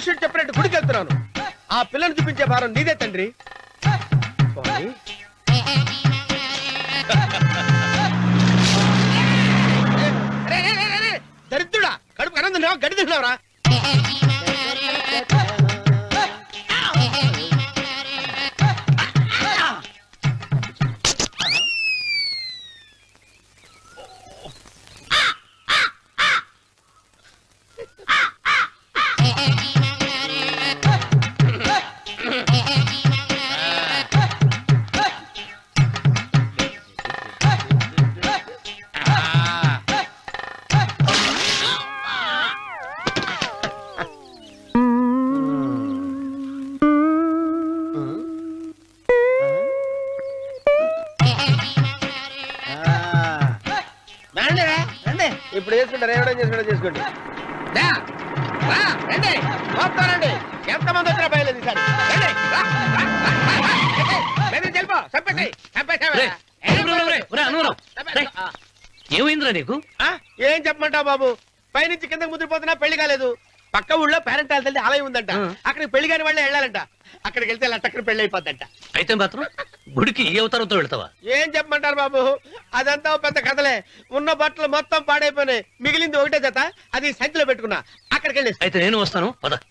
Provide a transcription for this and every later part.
మనుషుడు చెప్పినట్టు గుడికి వెళ్తున్నాను. ఆ పిల్లని చూపించే భారం నీదే తండ్రి. దరిద్రుడా, కడుపు అన్నం తిన్నావా, గడి తిన్నావరా? ఇప్పుడు చేసుకుంటారు, ఏమైనా చేసుకుంటా చేసుకోండి. రండి, ఎంతమంది వచ్చినా బయలేదు ఏమైందిరా నీకు? ఏం చెప్పమంటావు బాబు, పైనుంచి కిందకి ముద్రపోతున్నా పెళ్లి కాలేదు. పక్క ఊళ్ళో పేరెంట్ తల్లి ఆలయం ఉందంట, అక్కడికి పెళ్లి కాని వాళ్ళే వెళ్ళాలంట. అక్కడికి వెళ్తే లట్టక్కన పెళ్లి అయిపోద్దంట. అయితే మాత్రం గుడికి ఏ అవతారంతో వెళ్తావా? ఏం చెప్పమంటారు బాబు, అదంతా పెద్ద కథలే. ఉన్న బట్టలు మొత్తం పాడైపోయినాయి, మిగిలింది ఒకటే జత, అది సంచిలో పెట్టుకున్నా. అక్కడికి వెళ్ళి అయితే నేను వస్తాను.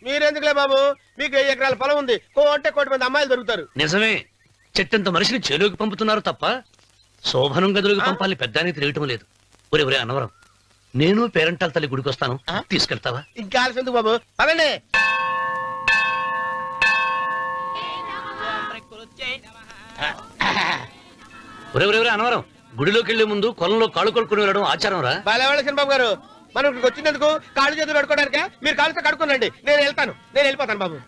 మీరెందుకులే బాబు, మీకు 5 ఎకరాల పొలం ఉంది, కోటి మంది అమ్మాయిలు దొరుకుతారు. నిజమే, చెట్టంత మనిషిని చేలోకి పంపుతున్నారు తప్ప శోభనం గదులకు పంపాలని పెద్దానికి తెలియటం లేదు. ఒరే ఒరే అన్నవరం, నేను పేరెంటాల తల్లి గుడికి వస్తాను, తీసుకెళ్తావా? ఇంకా ఆలస్యం ఎందుకు బాబు, పదండి. ఒరే ఒరే ఒరే అన్నవరం, గుడిలోకి వెళ్లే ముందు కొలంలో కాళ్ళు కొడుకుని వెళ్ళడం ఆచారం రా. బాలేవాళ్ళ చంద్రబాబు గారు, మనం ఇక్కడికి వచ్చినందుకు కాళ్ళు చేతులు కడుక్కోవడానికే. మీరు కాళ్ళతో కడుక్కోనండి, నేను వెళ్తాను, నేను వెళ్ళిపోతాను బాబు.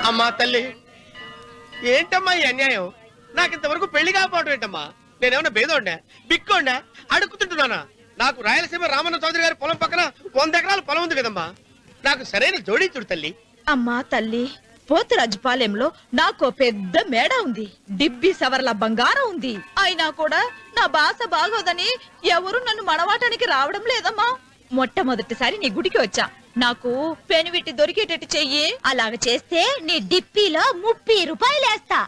అమ్మా తల్లి, ఏంటమ్మా ఈ అన్యాయం? నాకు ఇంతవరకు పెళ్లి కాకపోవడం ఏంటమ్మా? నేనేమన్నా బేదోండా, బిక్కోండా, అడుగుతుంటున్నానా? నాకు రాయలసీమ రామన్న చౌదరి గారి పొలం పక్కన 100 ఎకరాల పొలం ఉంది కదమ్మా. నాకు సరైన జోడించుడు తల్లి. అమ్మా తల్లి, పోతురాజుపాలెంలో నాకు పెద్ద మేడ ఉంది, డిబ్బి సవర్ల బంగారం ఉంది. అయినా కూడా నా భాష బాగోదని ఎవరు నన్ను మనవాటానికి రావడం లేదమ్మా. మొట్టమొదటిసారి నీ గుడికి వచ్చా, నాకు పెనువిట్టి దొరికేటట్టు చెయ్యి. అలాగ చేస్తే నీ డిప్పిలో 30 రూపాయలు వేస్తా.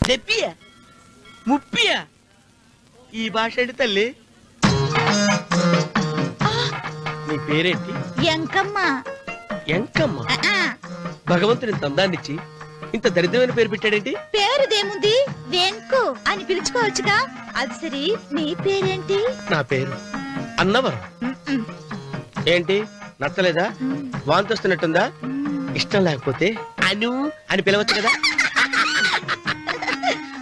డెప్పియా, 30? ఈ భాష ఏంటి తల్లి? నీ పేరేంటి? ఎంకమ్మ. ఎంకమ్మ? భగవంతుని ఇంత అందాన్నిచ్చి ఇంత దరిద్రమైన పేరు పెట్టాడేంటి? పేరుదేముంది, వెంకు అని పిలుచుకోవచ్చుగా. అది సరి, నీ పేరేంటి? నా పేరు అన్నవరం. ఏంటి నచ్చలేదా? వాంతొస్తున్నట్టుందా? ఇష్టం లేకపోతే అను అని పిలవచ్చు కదా.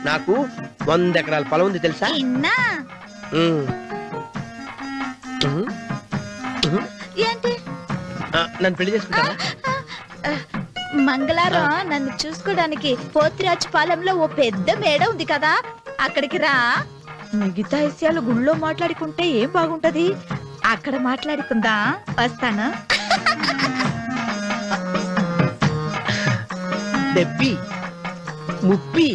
నాకు 100 ఎకరాల పొలం ఉంది తెలుసా? ఏంటి? నన్ను పెళ్లి చేసుకుంటావా? మంగళవారం నన్ను చూసుకోవడానికి పోతిరాజుపాలెంలో ఓ పెద్ద మేడ ఉంది కదా, అక్కడికి రా. మిగతా విషయాలు గుళ్ళో మాట్లాడుకుంటే ఏం బాగుంటది, అక్కడ మాట్లాడుకుందా. వస్తానా? డెబ్బి, 30.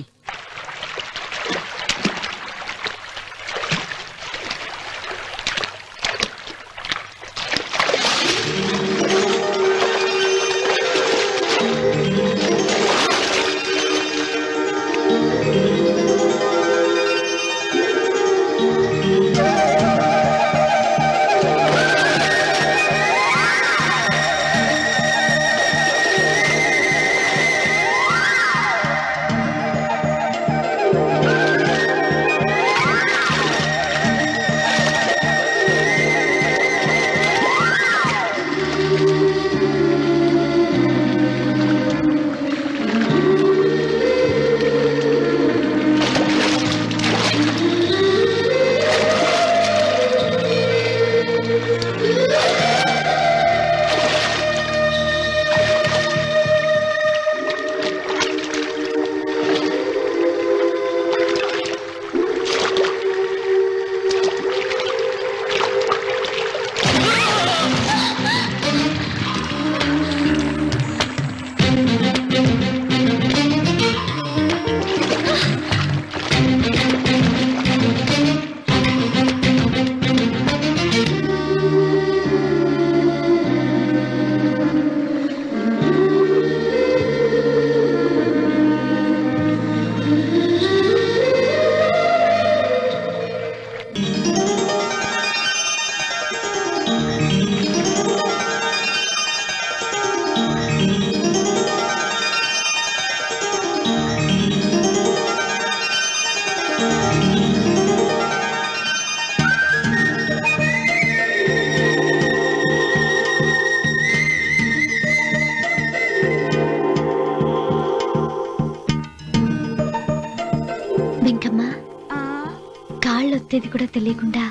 కాళ్ళు ఒత్తేది కూడా తెలియకుండా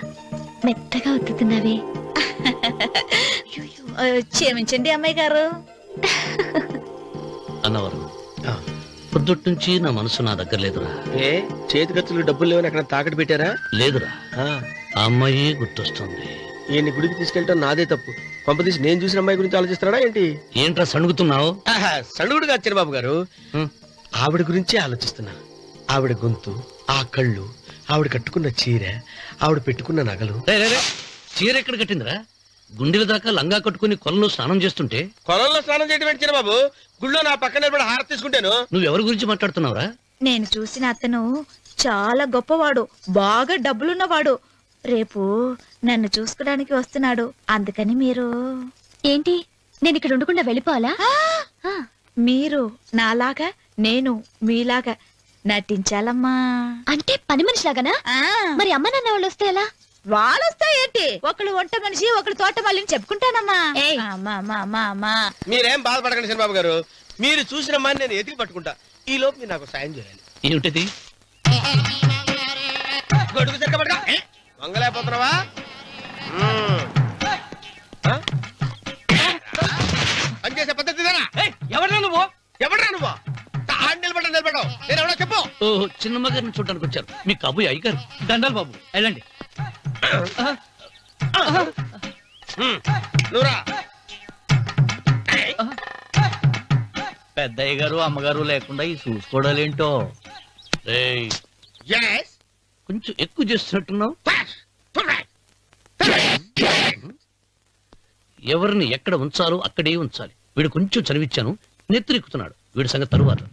మెత్తగా ఒత్తుతున్నావే. క్షమించండి అమ్మాయి గారు. అన్నవరం పొద్దుటి నుంచి నా మనసు నా దగ్గర లేదురా. ఏ చేతి ఖర్చులు డబ్బులు లేవని అక్కడ తాకట్టు పెట్టారా? లేదురా, ఆ అమ్మాయి గుర్తొస్తుంది. ఈయన్ని గుడికి తీసుకెళ్ళటం నాదే తప్పు. పంపదీసి నేను చూసిన అమ్మాయి గురించి ఆలోచిస్తున్నాడా ఏంటి? ఏంట్రా సణుగుతున్నావు? సణుగుడు కాదు చిరబాబు గారు, ఆవిడ గురించే ఆలోచిస్తున్నా. ఆవిడ గొంతు, ఆ కళ్ళు, ఆవిడ కట్టుకున్న చీర, ఆవిడ పెట్టుకున్న నగలు. చీర ఎక్కడ కట్టిందిరా? గుండెల దాకా లంగా కట్టుకుని కొలంలో స్నానం చేస్తుంటే. కొలంలో స్నానం చేయడం ఏంటి చిరబాబు? గుళ్ళో నా పక్కన నిలబడి హారతి తీసుకుంటాను. నువ్వెవరి గురించి మాట్లాడుతున్నావురా? నేను చూసిన అతను చాలా గొప్పవాడు, బాగా డబ్బులున్నవాడు. రేపు నన్ను చూసుకోడానికి వస్తున్నాడు. అందుకని మీరు. ఏంటి, నేను ఇక్కడ ఉండకుండా వెళ్ళిపోవాలా? మీరు నాలాగా, నేను మీలాగా నటించాలమ్మా. అంటే పని మనిషిలాగానా? మరి అమ్మ నాన్న వాళ్ళు వస్తే ఎలా? వాళ్ళొస్తా ఏంటి, ఒకళ్ళు వంట మనిషి ఒకళ్ళు తోట మళ్ళీ చెప్పుకుంటానమ్మా. మీరేం బాధపడకండి చంద్రబాబు గారు, మీరు చూసిన అమ్మాయిని నేను ఎతికి పట్టుకుంటా. ఈ లోపు మీరు నాకు సాయం చేయాలి. ఏమిటది? గొడుగు చెక్కబడగా వంగలేకపోతున్నావా? పనిచేసే పద్ధతి ఎవడరా నువ్వు? ఎవడరా నువ్వు? నిలబడ్డావు నేను ఎవడో చెప్పు. ఓ చిన్నమ్మ గారిని చూడడానికి వచ్చారు. మీ కబుయ్య అయ్యగారు. దండాలు బాబు, వెళ్ళండి. నువ్వురా. పెద్దయ్య గారు అమ్మగారు లేకుండా ఈ చూసుకోవడాలేంటో. రేయ్, Yes. కొంచెం ఎక్కువ చేస్తున్నట్టున్నావు. ఎవరిని ఎక్కడ ఉంచాలో అక్కడే ఉంచాలి. వీడు కొంచెం చదివిచ్చాను, నెత్తిరెక్కుతున్నాడు. వీడి సంగతి తరువాత.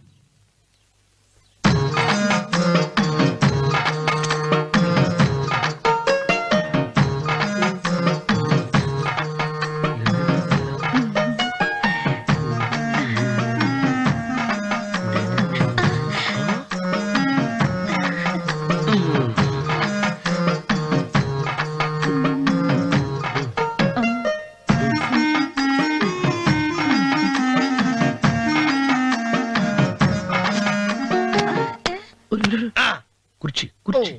కుర్చీ కుర్చీ.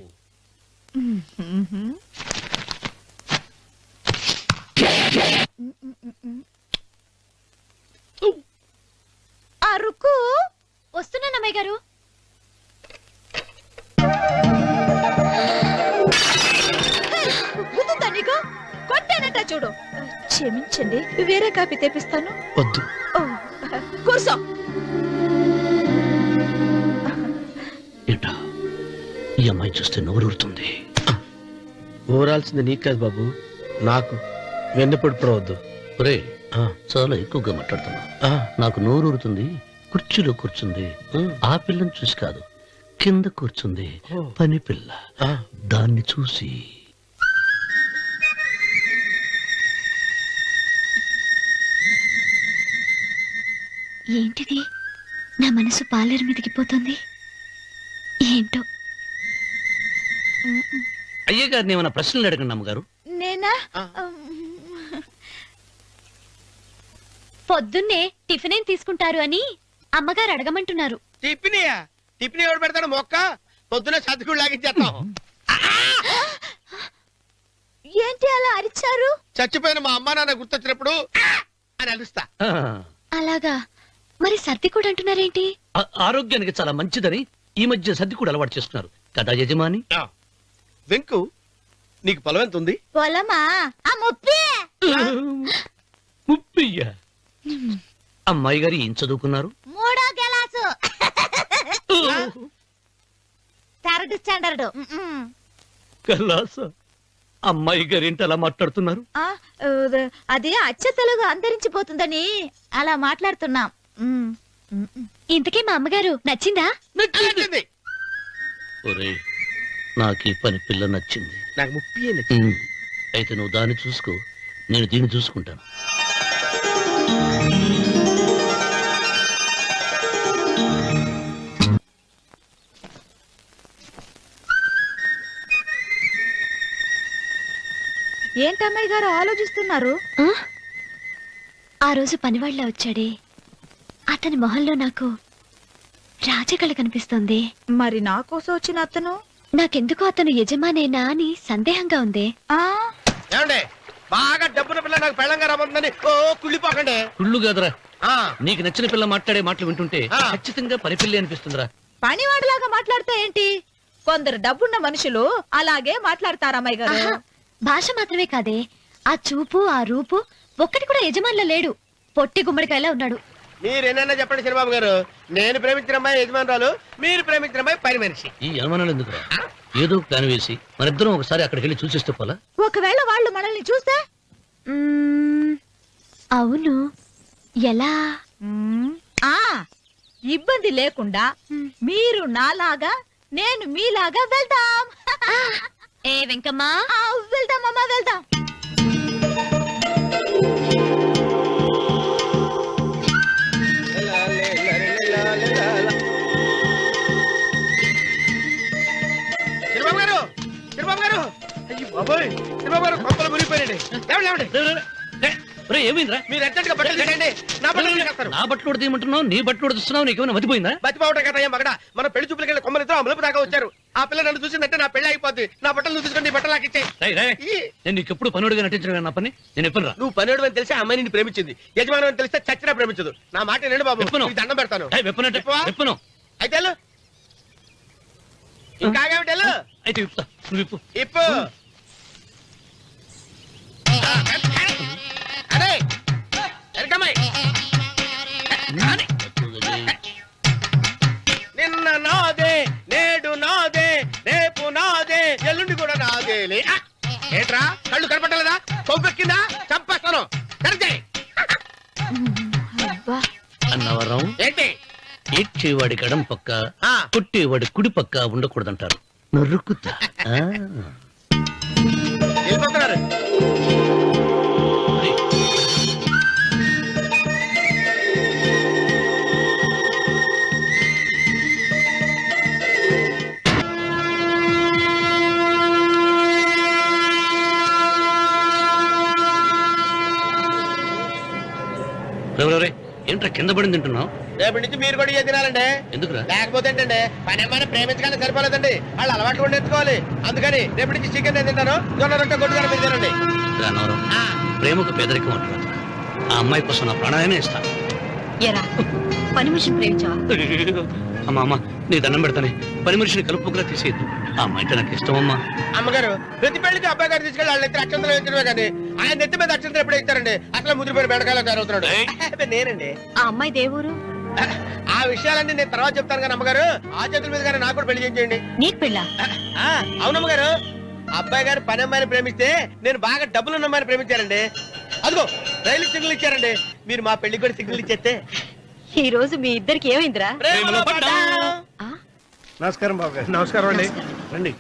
అరుకు వస్తున్నాను అమ్మాయి గారు. గుద్దుతా నీకు? కొట్టానట చూడు. క్షమించండి, వేరే కాపీ తెప్పిస్తాను. వద్దు. ఓ, కూర్చో. ఏంటా ఈ అమ్మాయి చూస్తే నోరూరుతుంది. ఊరాల్సింది నీకు కాదు బాబు, నాకు. వెన్నపొడి పడవద్దు. ఒరే, చాలా ఎక్కువగా మాట్లాడుతున్నా. నాకు నోరూరుతుంది. కుర్చీలో కూర్చుంది. ఆ పిల్లని చూసి కాదు, కింద కూర్చుంది పని పిల్ల. దాన్ని చూసి. ఏంటిది, నా మనసు పాలేరు మీదకి పోతుంది. ఏంటో. అయ్య గారిని ఏమైనా ప్రశ్నలు అడగండి అమ్మగారు. నేనా? పొద్దున్నే టిఫిన్ ఏం తీసుకుంటారు అని అమ్మగారు అడగమంటున్నారు. టిఫినియా? టిఫిన్ ఎవడు పెడతాడు మొక్క? పొద్దున సతుకుడు లాగించేస్తాం. ఏంటి అలా అరిచారు? చచ్చిపోయిన మా అమ్మా నాన్న గుర్తొచ్చినప్పుడు అని అలుస్తా. అలాగా? మరి సర్ది కూడా అంటున్నారేంటి? ఆరోగ్యానికి చాలా మంచిదని ఈ మధ్య సర్ది కూడా అలవాటు చేస్తున్నారు కదా యజమాని. వెంకు, నీకు పొలం ఎంత ఉంది? పొలమా? ఆ ముప్పి. ముప్పయ్య. అమ్మాయి గారు ఏం చదువుకున్నారు? 3వ క్లాసు, 3rd స్టాండర్డ్. కలాస. అమ్మాయి గారు ఏంటి అలా మాట్లాడుతున్నారు? అది అచ్చ తెలుగు అంతరించిపోతుందని అలా మాట్లాడుతున్నాం. ఇంతకీ మా అమ్మగారు నచ్చిందా? నచ్చింది. ఒరే, నాకు ఈ పని పిల్ల నచ్చింది. నాకు ముప్పి. అయితే నువ్వు దాన్ని చూసుకో, నేను దీన్ని చూసుకుంటాను. ఏంటమ్మాయి గారు ఆలోచిస్తున్నారు? ఆ రోజు పనివాళ్ళ వచ్చాడే, అతని మొహంలో నాకు రాజకళ కనిపిస్తోంది. మరి నా కోసం వచ్చిన అతను? నాకెందుకో అతను యజమానేనా అని సందేహంగా ఉంది. ఆ ఏమండి బాగా డబ్బున పిల్ల నాకు పెళ్ళంగా రమ్మందని ఓ కుళ్ళిపోకండి. కుళ్ళు కాదురా, ఆ, నీకు నచ్చిన పిల్ల మాట్లాడే మాటలు వింటుంటే ఆ. ఖచ్చితంగా పనిపిల్లి అనిపిస్తుందిరా. పనివాడిలాగా మాట్లాడతా ఏంటి? కొందరు డబ్బున్న మనుషులు అలాగే మాట్లాడతారు అమ్మాయి గారు. ఆహా, భాష మాత్రమే కాదే, ఆ చూపు ఆ రూపు ఒక్కటి కూడా యజమానిలో లేడు. పొట్టి గుమ్మడికాయలా ఉన్నాడు. మీరేనన్నా చెప్పండి చిరబాబు గారు, నేను ప్రేమించిన అమ్మాయి యజమానురాలు, మీరు ప్రేమించిన అమ్మాయి పని మనిషి. ఈ అనుమానాలు ఎందుకురా? ఏదో ప్లాన్ వేసి మనిద్దరం ఒకసారి అక్కడికి వెళ్ళి చూసేస్తే పోలా? ఒకవేళ వాళ్ళు మనల్ని చూస్తే అవును, ఎలా? ఆ ఇబ్బంది లేకుండా మీరు నాలాగా నేను మీలాగా వెళ్దాం. ఏ వెంకమ్మా, వెళ్దాం అమ్మా వెళ్దాం. చిరబాబు గారు, చిరబాబు గారు, అయ్యో బాబోయ్, చిరబాబు గారు కొంపలు మునిగిపోయారండి. లేవండి, లేవండి. ఏమైందిరా? మీరు అర్జెంట్ గా బట్టలు తీయండి, నా బట్టలు తీసేస్తారు. నా బట్టలు కూడా తీయమంటున్నావు, నీ బట్టలు కూడా తీస్తున్నావు, నీకేమైనా మతిపోయిందా? బతిపావట కదా ఏం మగడ, మన పెళ్లి చూపులకి వెళ్ళి కొమ్మలితో అమలుపు దాకా వచ్చారు. ఆ పిల్ల నన్ను చూసిందంటే నా పెళ్లి అయిపోద్ది. నా బట్టలు నువ్వు తీసుకొని నీ బట్టలు నాకు ఇచ్చేయి. రేయ్, రేయ్, నేను నీకు ఎప్పుడు పనుడిగా నటించడం నా పని. నేను ఎప్పుడు రా? నువ్వు పనేడు అని తెలిసి ఆ అమ్మాయి నిన్ను ప్రేమించింది, యజమాని అని తెలిస్తే చచ్చినా ప్రేమించదు. నా మాట నేను బాబు, విప్పను. నీకు దండం పెడతాను. వెప్పనంటే విప్పవా? వెప్పను. అయితే వెళ్ళు. ఇంకా ఆగేమిటి వెళ్ళు. అయితే విప్పుతా, నువ్వు విప్పు. ఇప్పు. అరే ఎరకమ్మాయి, నిన్న నాదే, నేడు నాదే, రేపు నాదే, ఎల్లుండి కూడా నాదేలే. ఏట్రా కళ్ళు కనపట్టలేదా? కొవ్వెక్కిందా? చంపేస్తాను. కరెక్టే. అన్నవరం ఏంటి? ఏడ్చేవాడి కడం పక్క, ఆ. కొట్టేవాడి కుడి పక్క ఉండకూడదంటారు. నరుక్కుతా. ఆ. వెళ్ళిపోతున్నారు. రే, ఏంట్రా కింద పడింది తింటున్నావు? రేపటి నుంచి మీరు కూడా ఏ తినాలండి. ఎందుకురా? లేకపోతే ఏంటండి, పని ఏమైనా ప్రేమించగానే సరిపోలేదండి, వాళ్ళు అలవాటు కూడా నేర్చుకోవాలి. అందుకని రేపటి నుంచి చికెన్ నేను తింటాను, జొన్న రొట్టె కొట్టుకొని మీరు తినండి. రా అన్నవరం, ప్రేమకు పేదరికం అంటారు. ఆ అమ్మాయి కోసం నా ప్రాణాయనే ఇస్తాను. ఎరా పని మనిషిని ప్రేమించావా? అమ్మా అమ్మ, నీ దండం పెడతానే, పని మనిషిని కలుపుకులా తీసేయద్దు. ఆ అమ్మాయి అంటే నాకు ఇష్టం అమ్మా. అమ్మగారు ప్రతి పెళ్లికి అబ్బాయి గారు తీసుకెళ్ళి వాళ్ళ ఎత్తి అక్షంతలు వేయించడమే కానీ ఆయన నెత్తి మీద అక్షంతలు ఎప్పుడు ఇస్తారండి? అసలు ముదిరిపోయిన బెడకాయలో తయారవుతున్నాడు. అబ్బే, నేనండి. ఆ అమ్మాయి దేవురు ఆ విషయాలన్నీ నేను తర్వాత చెప్తాను కానీ అమ్మగారు, ఆ చేతుల మీద కానీ నాకు కూడా పెళ్లి చేయండి. నీకు పెళ్ళా? అవునమ్మగారు, అబ్బాయి గారు పని అమ్మాయిని ప్రేమిస్తే నేను బాగా డబ్బులు ఉన్న అమ్మాయిని ప్రేమించారండి. అదిగో రైలు సిగ్నల్ ఇచ్చారండి. మీరు మా పెళ్లికి కూడా సిగ్నల్ ఇచ్చేస్తే ఈ రోజు మీ ఇద్దరికి ఏమైందిరా? ప్రేమలో పడ్డాం. నమస్కారం బాబు గారు. నమస్కారం అండి. రండి.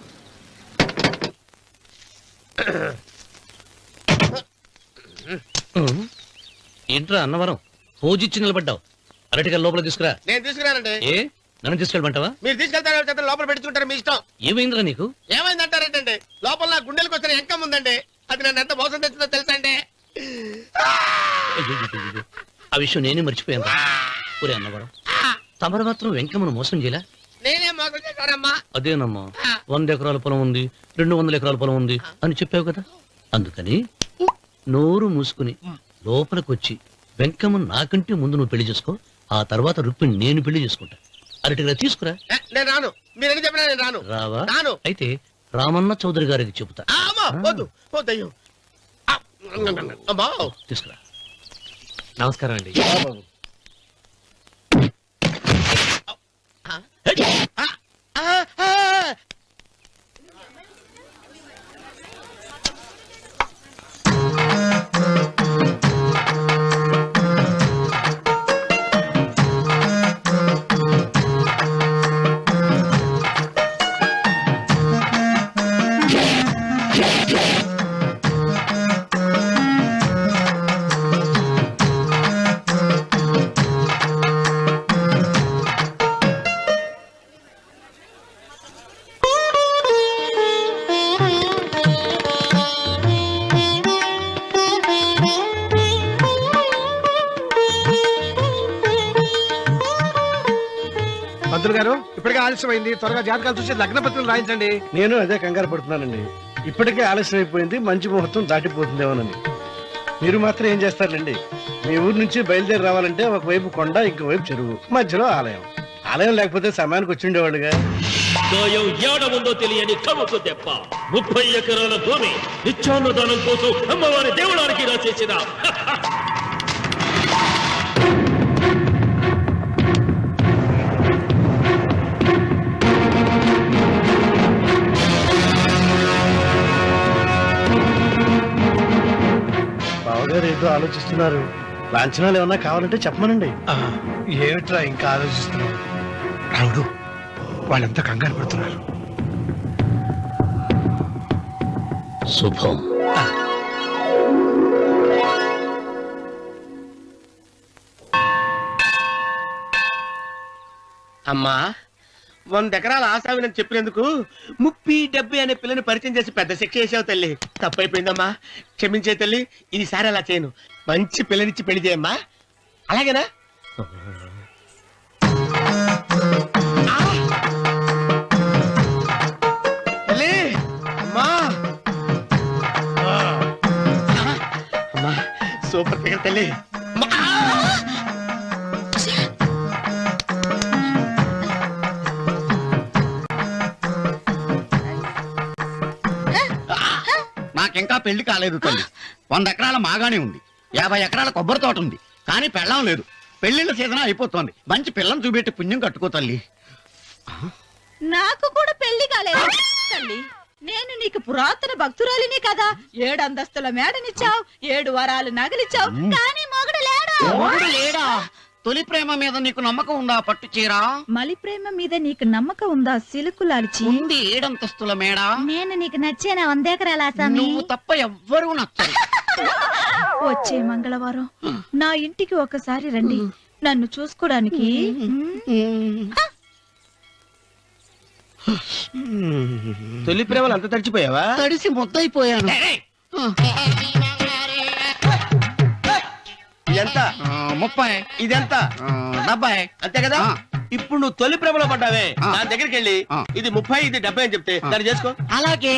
ఏంట్రా అన్నవరం, పోజిచ్చి నిలబడ్డావు? అరటిగా లోపల తీసుకురా. నేను తీసుకురానండి. ఏ నన్ను తీసుకెళ్ళమంటావా? మీరు తీసుకెళ్తారు చేత లోపల పెట్టుకుంటారు, మీ ఇష్టం. ఏమైందిరా నీకు? ఏమైందంటారేంటండి? లోపల నా గుండెలకు వచ్చిన ఎంకం ఉందండి, అది నన్ను ఎంత మోసం తెచ్చిందో తెలుసా అండి? అయ్యయ్యయ్యయ్యో, ఆ విషయం నేనే మర్చిపోయాను. ఒరే అన్నవరం, తమరు మాత్రం వెంకమ్మను మోసం చేయలే? నేనే మోసం చేశానమ్మా. అదేనమ్మా, 100 ఎకరాల పొలం ఉంది, 200 ఎకరాల పొలం ఉంది అని చెప్పావు కదా. అందుకని నోరు మూసుకుని లోపలికి వచ్చి వెంకమ్మ నాకంటే ముందు నువ్వు పెళ్లి చేసుకో, ఆ తర్వాత రుక్మిణి నేను పెళ్లి చేసుకుంటా. అరటిగా తీసుకురా. నేను రాను, మీరని చెప్పినా నేను రాను. రావా? రాను. అయితే రామన్న చౌదరి గారికి చెబుతా. అమ్మా, వద్దు వద్దయ్యో. అమ్మా, తీసుకురా. నమస్కారం అండి. పంతులు గారు ఇప్పటికే ఆలస్యమైంది, త్వరగా జాతకాలు చూసి లగ్న పత్రికలు రాయించండి. నేను అదే కంగారు పడుతున్నానండి. ఇప్పటికే ఆలస్యం అయిపోయింది, మంచి ముహూర్తం దాటిపోతుందేమోనని. మీరు మాత్రం ఏం చేస్తారండి? మీ ఊరు నుంచి బయలుదేరి రావాలంటే ఒకవైపు కొండ, ఇంకోవైపు చెరువు, మధ్యలో ఆలయం. ఆలయం లేకపోతే సమయానికి వచ్చి ఉండేవాళ్ళుగా. గాయం ఏడముందో తెలియని కవకు దెబ్బ 30 ఎకరాల భూమి నిత్యాన్నదానం కోసం అమ్మవారి దేవుడానికి రాసేసిన బావగారు ఏదో ఆలోచిస్తున్నారు. లాంఛనాలు ఏమన్నా కావాలంటే చెప్పమనండి. ఏమిట్రా ఇంకా ఆలోచిస్తున్నావు? రావుడు, వాళ్ళంతా కంగారు పడుతున్నారు. శుభం. అమ్మా 100 ఎకరాల ఆశావినని చెప్పినందుకు 30-70 అనే పిల్లని పరిచయం చేసి పెద్ద శిక్ష చేసావు తల్లి. తప్పైపోయిందమ్మా, క్షమించే తల్లి. ఈసారి అలా చేయను. మంచి పిల్లనిచ్చి పెళ్లి చేయమ్మా. అలాగేనా? తల్లి, అమ్మా అమ్మా, సూపర్ ఫిగర్ తల్లి. నాకింకా పెళ్లి కాలేదు తల్లి. 100 ఎకరాల మాగానే ఉంది, 50 ఎకరాల కొబ్బరి తోట ఉంది, కానీ పెళ్ళం లేదు. పెళ్లిళ్ళ సీజన్ అయిపోతోంది. మంచి పిల్లని చూపెట్టి పుణ్యం కట్టుకో తల్లి. నాకు కూడా పెళ్లి కాలేదు తల్లి. నేను నీకు పురాతన భక్తురాలిని కదా. 7 అంతస్తుల మేడనిచ్చావు, 7 వరాలు నగలిచ్చావు, కానీ మొగుడు లేడు. మొగుడు లేడా? తొలి ప్రేమ మీద నీకు నమ్మకం ఉందా? పట్టు చీరా. మలి ప్రేమ మీద నీకు నమ్మకం ఉందా? సిలుకులాల్చి ఉంది 7 అంతస్తుల మేడ. నేను నీకు నచ్చేనా 100 ఎకరాల ఆసామి? నువ్వు తప్ప ఎవ్వరూ నచ్చరు. వచ్చే మంగళవారం నా ఇంటికి ఒకసారి రండి, నన్ను చూసుకోడానికి. తొలి ప్రేమలు అంత తడిచిపోయావా? తడిసి ముద్దయిపోయాను. ఎంత? 30. ఇదెంత? 70. అంతే కదా. ఇప్పుడు నువ్వు తొలి ప్రేమలో పడ్డావే, నా దగ్గరికి వెళ్ళి ఇది 30 ఇది 70 అని చెప్తే దాన్ని చేసుకో. అలాగే.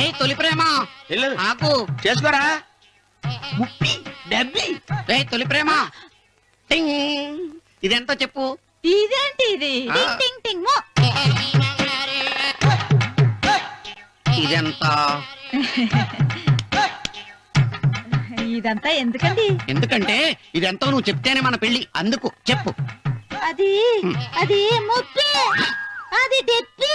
ఏ తొలి ప్రేమ వెళ్ళు, నాకు చేసుకోరా. 30, 70. ఏ తొలి ప్రేమ టింగ్. ఇదెంత చెప్పు? ఇదేంటి ఇది? టింగ్ టింగ్ టింగ్ మో. ఇదెంత? ఇదంతా ఎందుకండి? ఎందుకంటే ఇదెంతో నువ్వు చెప్తేనే మన పెళ్లి. అందుకు చెప్పు. అది అది ముప్పి, అది డెప్పి.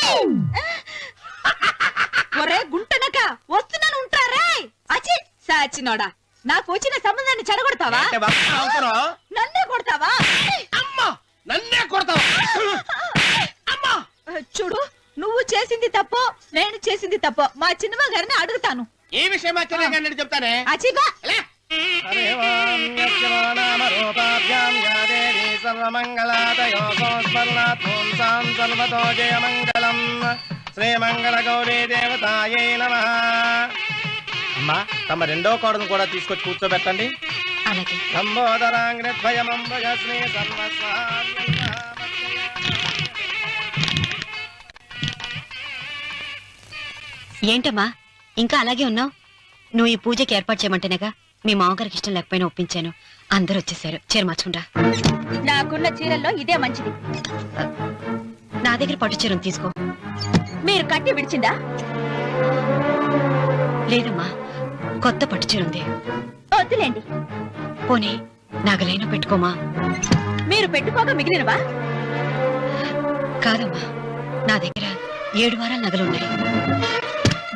ఒరే గుంటనక, వస్తున్నాను ఉంటారే. అచి సాచినోడా, నాకు వచ్చిన సంబంధాన్ని చెడగొడతావా? అంటే బాబు అవసరం. నన్నే కొడతావా? అమ్మా, నన్నే కొడతావా? అమ్మా, చూడు, నువ్వు చేసింది తప్పో, నేను చేసింది తప్పో మా చిన్నమ్మ గారిని అడుగుతాను. ఈ విషయం ఆశ్చర్యంగా చెప్తానే. అచిబా శ్రీమంగళ గౌరీ దేవతాయే నమః. అమ్మా, తమ రెండో కోడను కూడా తీసుకొచ్చి కూర్చోబెట్టండి. అలాగే. ఏంటమ్మా ఇంకా అలాగే ఉన్నావు? నువ్వు ఈ పూజకి ఏర్పాటు చేయమంటేనేగా మీ మామగారికి ఇష్టం లేకపోయినా ఒప్పించాను. అందరూ వచ్చేసారు. చీర మార్చుకుంటా. నాకున్న చీరల్లో ఇదే మంచిది. నా దగ్గర పట్టు చీరను తీసుకో. మీరు కట్టి విడిచిందా? లేదమ్మా, కొత్త పట్టు చీర ఉంది. వద్దులేండి. పోనీ నాగలైనా పెట్టుకోమా? మీరు పెట్టుకోక మిగిలినవా? కాదమ్మా, నా దగ్గర 7 వారాల నగలున్నాయి.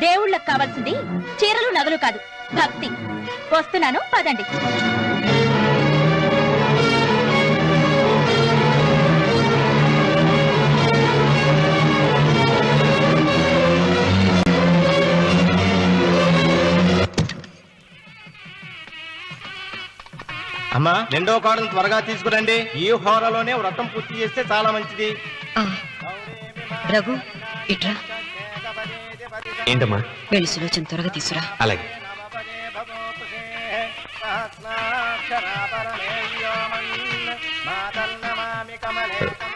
దేవుళ్ళకి కావాల్సింది చీరలు నగలు కాదు, భక్తి. వస్తున్నాను, పదండి. అమ్మా, రెండో కోడను త్వరగా తీసుకురండి. ఈ హోరలోనే వ్రతం పూర్తి చేస్తే చాలా మంచిది. రఘు, ఇట్రా. ఏంటమ్మా? వెళ్ళి సులోచన త్వరగా తీసురా. అలాగే.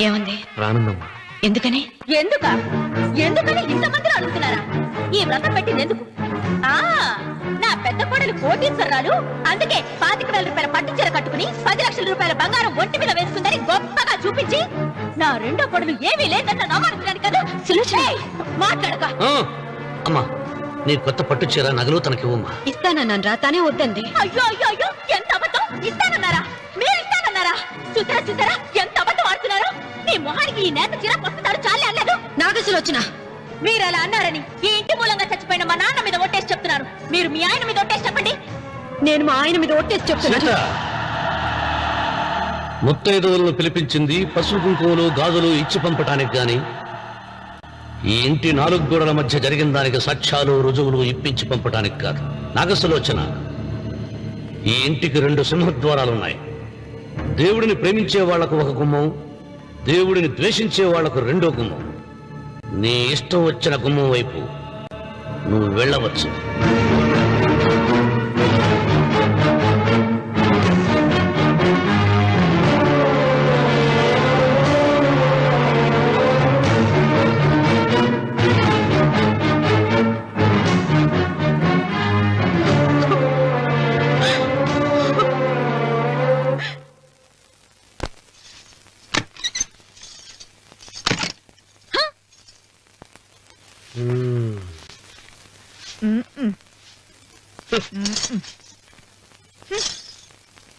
ఏముంది? రానుందమ్మా. ఎందుకని? ఎందుకని ఇంతమంది అడుగుతున్నారా? ఈ వ్రతం పెట్టింది ఎందుకు? నా పెద్ద కోడలు కోటీశ్వరరాలు, అందుకే 25,000 రూపాయల పట్టు చీర కట్టుకుని 10 లక్షల రూపాయల బంగారం ఒంటి మీద వేసుకుందని గొప్పగా చూపించి, నా రెండో కోడలు ఏమీ లేదన్న నమ్మకం కదా. మాట్లాడక. అమ్మా, నీ కొత్త పట్టు చీర నగలు తనకివ్వమ్మా. ఇస్తానన్నాను రా, తానే వద్దంది. అయ్యో అయ్యో అయ్యో, ఎంత అబద్ధం! ఇస్తానన్నారా? మీరు ఇస్తానన్నారా? చూసారా చూసారా ఎంత అబద్ధం ఆడుతున్నారు? మీ మొహానికి ఈ నేత చీర వస్తున్నాడు చాలే అనలేదు. నాగసులోచన, మీరు అలా అన్నారని ఈ ఇంటి మూలంగా చచ్చిపోయిన మా నాన్న మీద ఒట్టేసి చెప్తున్నారు. మీరు మీ ఆయన మీద ఒట్టేసి చెప్పండి. నేను మా ఆయన మీద ఒట్టేసి చెప్తున్నా. సీత, ముత్తైదువులను పిలిపించింది పసుపు కుంకుమలు గాజులు ఇచ్చి పంపటానికి గాని, ఈ ఇంటి 4 గోడల మధ్య జరిగిన దానికి సాక్ష్యాలు రుజువులు ఇప్పించి పంపటానికి కాదు. నాగసులోచన, ఈ ఇంటికి 2 సింహద్వారాలున్నాయి. దేవుడిని ప్రేమించే వాళ్లకు ఒక గుమ్మం, దేవుడిని ద్వేషించే వాళ్లకు 2వ గుమ్మం. నీ ఇష్టం వచ్చిన గుమ్మం వైపు నువ్వు వెళ్ళవచ్చు.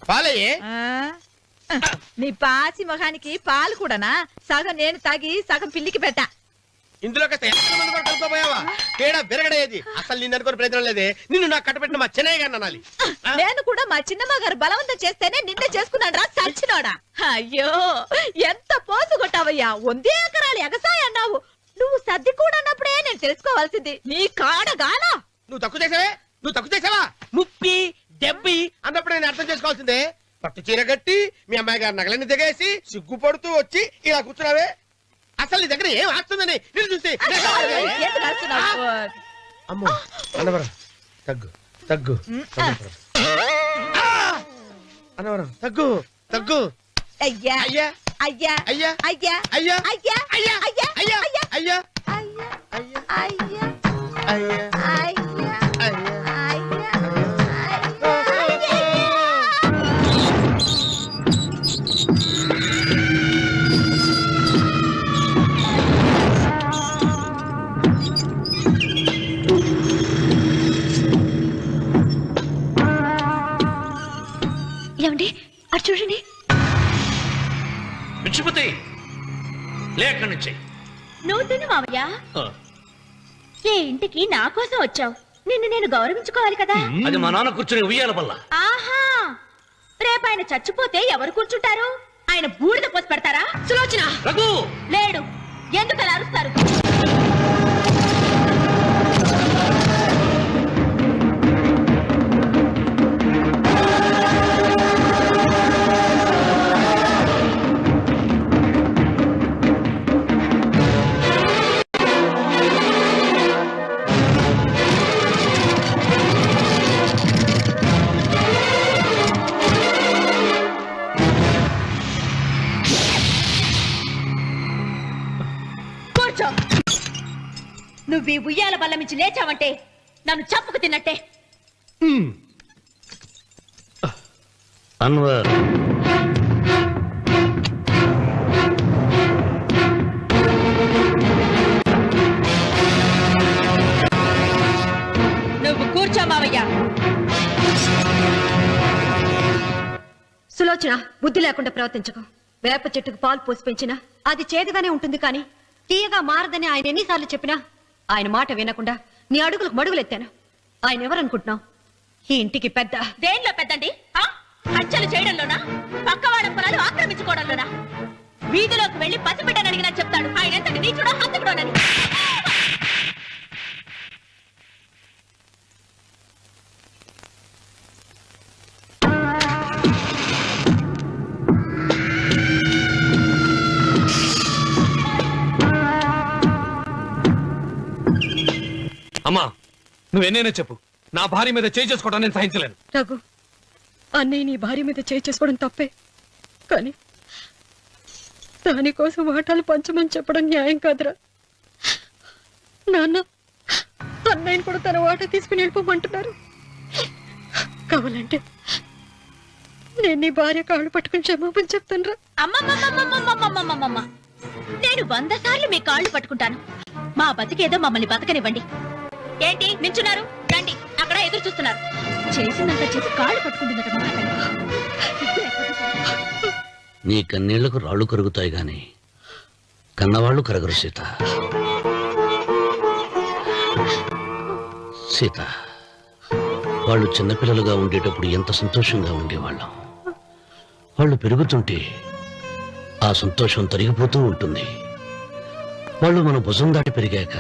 పాలయ్యే. నీ పాచి మొహానికి పాలు కూడానా? సగం నేను తాగి సగం పిల్లికి పెట్టా. ఇందులో కాస్త ఎంత మంది కూడా కలుపుకోపోయావా? తేడా బిరగడేది. అసలు నిన్ను అనుకునే ప్రయత్నం లేదే. నిన్ను నాకు కట్టబెట్టిన మా చెన్నయ్య గారిని అనాలి. నేను కూడా మా చిన్నమ్మ గారు బలవంతం చేస్తేనే నిన్నే చేసుకున్నాను రా సచ్చినోడా. అయ్యో, ఎంత పోసు కొట్టావయ్యా! 100 ఎకరాలు ఎగసాయ అన్నావు. నువ్వు సర్ది కూడా అన్నప్పుడే నేను తెలుసుకోవాల్సింది. నీ కాడగానా? నువ్వు తక్కువ చేసావా? ముప్పి దెబ్బి అన్నప్పుడు నేను అర్థం చేసుకోవాల్సిందే. పట్టు చీర కట్టి మీ అమ్మాయి గారి నగలన్నీ దిగేసి సిగ్గుపడుతూ వచ్చి ఇలా కూర్చున్నావే. అసలు నీ దగ్గర ఏం ఆస్తుందని నేను చూసి. ఎందుకు అరుస్తున్నావు? అమ్మో అన్నవరం తగ్గు తగ్గు. అన్నవరం తగ్గు తగ్గు. అయ్యా అయ్యా అయ్యా అయ్యా అయ్యా అయ్యా అయ్యా అయ్యా అయ్యా అయ్యా అయ్యా అయ్యా అయ్యా అయ్యా అయ్యా అయ్యా ఏమండి అటు చూడండి. పిచ్చిపోతే లేక్కడి నుంచి. నువ్వు తిను మావయ్య. ఏ ఇంటికి నా కోసం వచ్చావు, నిన్ను నేను గౌరవించుకోవాలి కదా. అది మా నాన్న కూర్చుని ఉయ్యాల వల్ల. ఆహా, రేపు ఆయన చచ్చిపోతే ఎవరు కూర్చుంటారు? ఆయన బూడిద పోసి పెడతారా? సులోచన రఘు లేడు. ఎందుకు అలా అరుస్తారు? నువ్వు ఈ ఉయ్యాల బల్ల మించి లేచావంటే నన్ను చప్పుకు తిన్నట్టే. అన్వర్, నువ్వు కూర్చో మావయ్య. సులోచన, బుద్ధి లేకుండా ప్రవర్తించకు. వేప చెట్టుకు పాలు పోసి పెంచినా అది చేదుగానే ఉంటుంది, కానీ తీయగా మారదని ఆయన ఎన్నిసార్లు చెప్పినా ఆయన మాట వినకుండా నీ అడుగులకు మడుగులెత్తాను. ఆయన ఎవరనుకుంటున్నావు? ఈ ఇంటికి పెద్ద. దేనిలో పెద్దండి? హత్యలు చేయడంలోనా? పక్కవాడ పొలాలు ఆక్రమించుకోవడంలోనా? వీధిలోకి వెళ్లి పసిబిడ్డని అడిగినా చెప్తాడు ఆయన ఎంతటి నీచుడో హంతకుడోనని. అమ్మా, నువ్వెన్నైనా చెప్పు, నా భార్య మీద చేయి చేసుకోవడం నేను సహించలేను. రఘు, అన్నయ్య నీ భార్య మీద చేయి చేసుకోవడం తప్పే, కానీ దానికోసం వాటాలు పంచమని చెప్పడం న్యాయం కాదురా. నాన్న అన్నయ్యని కూడా తన వాటా తీసుకుని వెళ్ళిపోమంటున్నారు. కావాలంటే నేను నీ భార్య కాళ్ళు పట్టుకుని క్షమాపణ చెప్తాను రా. అమ్మమ్మమ్మమ్మమ్మమ్మమ్మమ్మమ్మ నేను 100 సార్లు మీ కాళ్ళు పట్టుకుంటాను. మా బతికేదో మమ్మల్ని బతకనివ్వండి. ఏంటి నించున్నారు? రండి, అక్కడ ఎదురు చూస్తున్నారు. చేసినంత చేసి కాళ్ళు పట్టుకుంటున్నట్టు నీ కన్నీళ్లకు రాళ్ళు కరుగుతాయి గాని కన్నవాళ్ళు కరగరు సీత. సీత, వాళ్ళు చిన్నపిల్లలుగా ఉండేటప్పుడు ఎంత సంతోషంగా ఉండేవాళ్ళం. వాళ్ళు పెరుగుతుంటే ఆ సంతోషం తరిగిపోతూ ఉంటుంది. వాళ్ళు మన భుజం దాటి పెరిగాక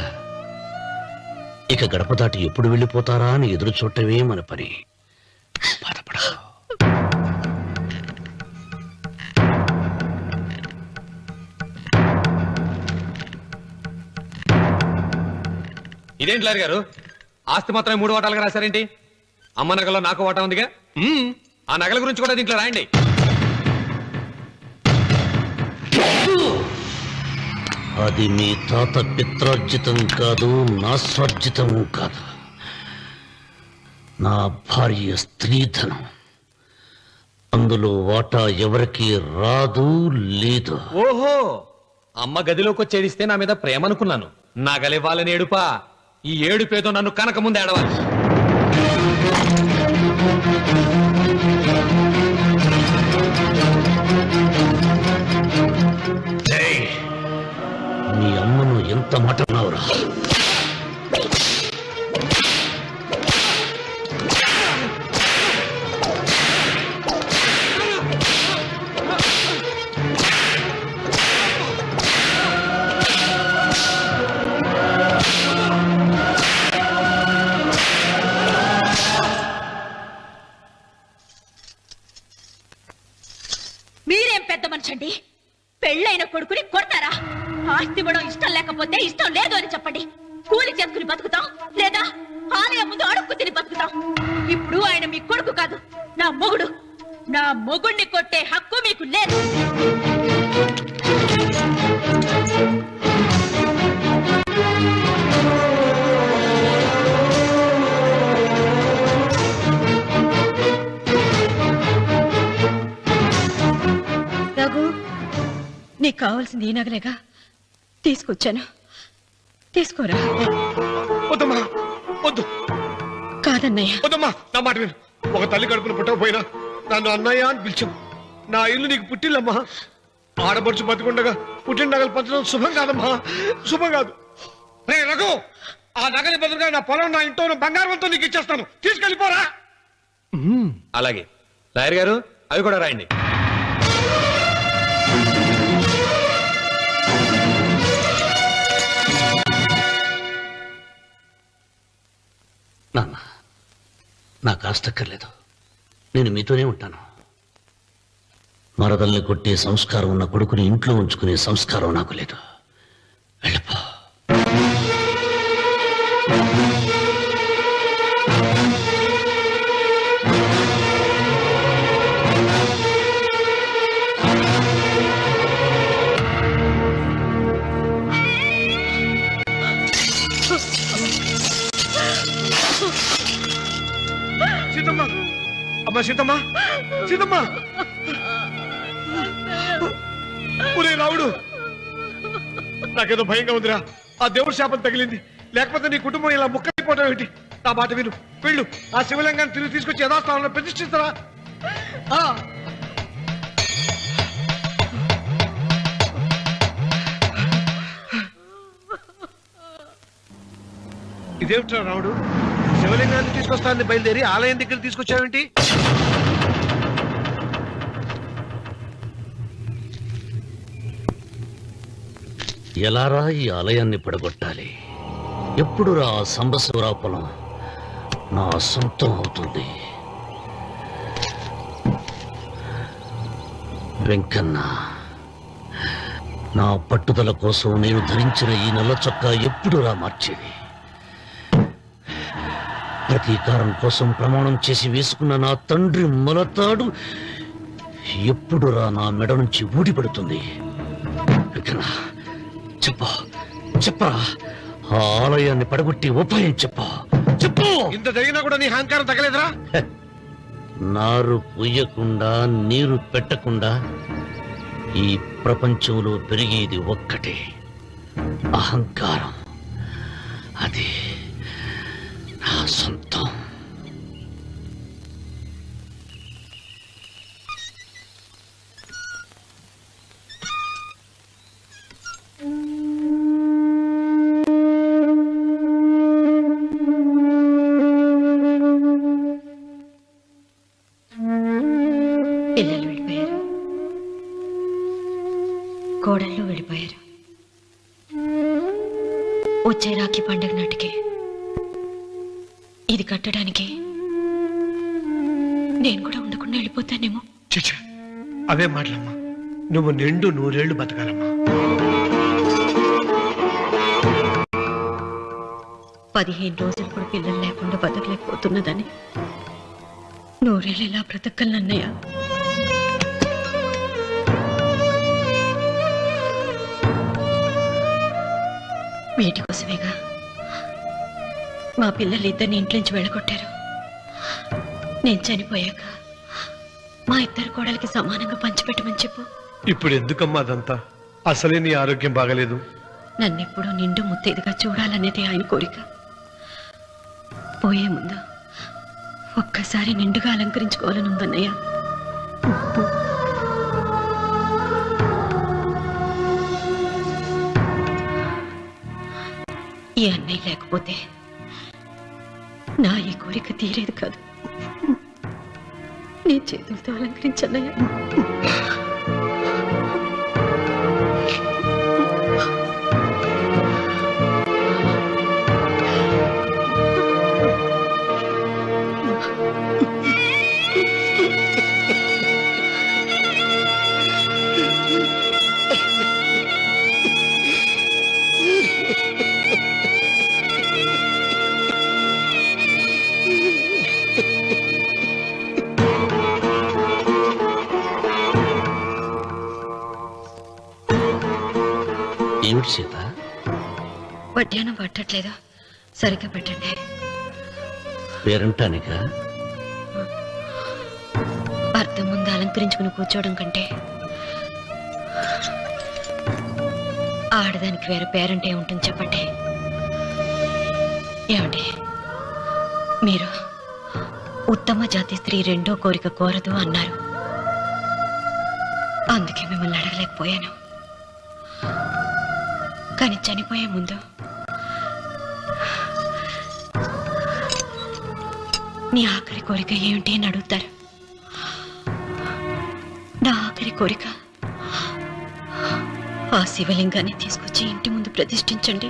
ఇక గడప దాటి ఎప్పుడు వెళ్ళిపోతారా అని ఎదురు చూడటమే మన పని. బాధపడ. ఇదేంటి లారి గారు, ఆస్తి మాత్రమే 3 వాటాలుగా రాశారేంటి? అమ్మ నగలో నాకు వాటా ఉందిగా. ఆ నగల గురించి కూడా దీంట్లో రాయండి. అది మీ తాత పిత్రార్జితం కాదు, నా స్వార్జితం కాదు. నా భార్య స్త్రీధనం. అందులో వాటా ఎవరికి రాదు లేదు. ఓహో, అమ్మ గదిలోకి వచ్చేడిస్తే నా మీద ప్రేమ అనుకున్నాను. నగలివ్వాలని ఏడుపా. ఈ ఏడుపేదో నన్ను కనక ముందు ఏడవాలి. నీ అమ్మను ఎంత మాట అన్నావురా? మీరేం పెద్ద మనిషి అండి? పెళ్ళైన కొడుకుని కొడతారా? ఆస్తి ఇవ్వడం ఇష్టం లేకపోతే ఇష్టం లేదు అని చెప్పండి. కూలి చేసుకుని బతుకుతాం, లేదా ఆలయం ముందు అడుక్కు తిని బతుకుతాం. ఇప్పుడు ఆయన మీ కొడుకు కాదు, నా మొగుడు. నా మొగుడిని కొట్టే హక్కు మీకు లేదు. రఘు, నీకు కావాల్సింది ఈ నగలేగా తీసుకొచ్చాను. తీసుకోరా. వద్దమ్మా, వద్దు. కాదన్నయ్య. వద్దమ్మా, నా మాట విను. ఒక తల్లి కడుపును పుట్టకపోయినా నన్ను అన్నయ్య అని పిలిచావు. నా ఇల్లు నీకు పుట్టిల్లమ్మా. ఆడపడుచు బతికుండగా పుట్టిన నగలు పంచడం శుభం కాదమ్మా, శుభం కాదు. రే రఘు, ఆ నగలి బదులుగా నా పొలం, నా ఇంట్లో బంగారంతో నీకు ఇచ్చేస్తాను. తీసుకెళ్ళిపోరా. అలాగే లాయర్ గారు, అవి కూడా రాయండి. నాన్న, నాకు ఆస్తక్కర్లేదు. నేను మీతోనే ఉంటాను. మరదల్ని కొట్టే సంస్కారం ఉన్న కొడుకుని ఇంట్లో ఉంచుకునే సంస్కారం నాకు లేదు. వెళ్ళిపో. సీతమ్మ, అమ్మా సీతమ్మ, సీతమ్మ. ఒరే రావుడు, నాకేదో భయంగా ఉందిరా. ఆ దేవుడి శాపం తగిలింది. లేకపోతే నీ కుటుంబం ఇలా ముక్కైపోవడం ఏంటి? నా మాట విను, వెళ్ళు. ఆ శివలింగాన్ని తిరిగి తీసుకొచ్చి యథాస్థానంలో ప్రతిష్ఠిస్తారా? ఇదేమిట్రా రావుడు, శివలింగాన్ని తీసుకొస్తానని బయలుదేరి ఆలయం దగ్గర తీసుకొచ్చావేంటి? ఎలారా ఈ ఆలయాన్ని పడగొట్టాలి? ఎప్పుడు రా సంబశివరాపురం నా సొంతం అవుతుంది? వెంకన్న, నా పట్టుదల కోసం నేను ధరించిన ఈ నల్ల చొక్కా ఎప్పుడు రా మార్చేది? ప్రతీకారం కోసం ప్రమాణం చేసి వేసుకున్న నా తండ్రి మొలతాడు ఎప్పుడు రా నా మెడ నుంచి ఊడిపడుతుంది? కొడుకునా చెప్పు చెప్పరా ఆ ఆలయాన్ని పడగొట్టి ఉపాయం చెప్పు చెప్పు. ఇంత జరిగినా కూడా నీ అహంకారం తగ్గలేదురా? నారు పొయ్యకుండా నీరు పెట్టకుండా ఈ ప్రపంచంలో పెరిగేది ఒక్కటే, అహంకారం. అది నా సొంతం. పిల్లలు వెళ్ళిపోయారు, కోడళ్ళు వెళ్ళిపోయారు. వచ్చే రాఖీ పండుగ నాటికి ఇది కట్టడానికి నేను కూడా ఉండకుండా వెళ్ళిపోతానేమో. చిచ్చ అవే మాటలమ్మా. నువ్వు నిండు 100 ఏళ్ళు బతకాలమ్మా. 15 రోజులు కూడా పిల్లలు లేకుండా బతకలేకపోతున్నదని 100 ఏళ్ళు ఎలా బ్రతకలన్నయ్య. వీటి కోసమేగా మా పిల్లలు ఇద్దరిని ఇంట్లోంచి వెళ్ళగొట్టారు. నేను చనిపోయాక మా ఇద్దరు కోడలికి సమానంగా పంచిపెట్టమని చెప్పు. ఇప్పుడు ఎందుకమ్మా అదంతా? అసలే నీ ఆరోగ్యం బాగలేదు. నన్నెప్పుడూ నిండు ముత్తైదుగా చూడాలనేది ఆయన కోరిక. పోయే ముందు ఒక్కసారి నిండుగా అలంకరించుకోవాలని ఉందన్నయ్య. ఈ అన్నయ్య లేకపోతే నా ఈ కోరిక తీరేది కాదు. నీ చేతులతో అలంకరించన్నయ్య. ఏమిటి సీత? వడ్డానం పట్టట్లేదు, సరిగ్గా పెట్టండి. పేరంటానిక అర్థం ముందు అలంకరించుకుని కూర్చోవడం కంటే ఆడదానికి వేరే పేరంటే ఉంటుంది చెప్పండి. ఏమండి, మీరు ఉత్తమ జాతి స్త్రీ రెండో కోరిక కోరదు అన్నారు. అందుకే మిమ్మల్ని అడగలేకపోయాను. కానీ చనిపోయే ముందు నీ ఆఖరి కోరిక ఏమిటి అని అడుగుతారు. నా ఆఖరి కోరిక ఆ శివలింగాన్ని తీసుకొచ్చి ఇంటి ముందు ప్రతిష్ఠించండి.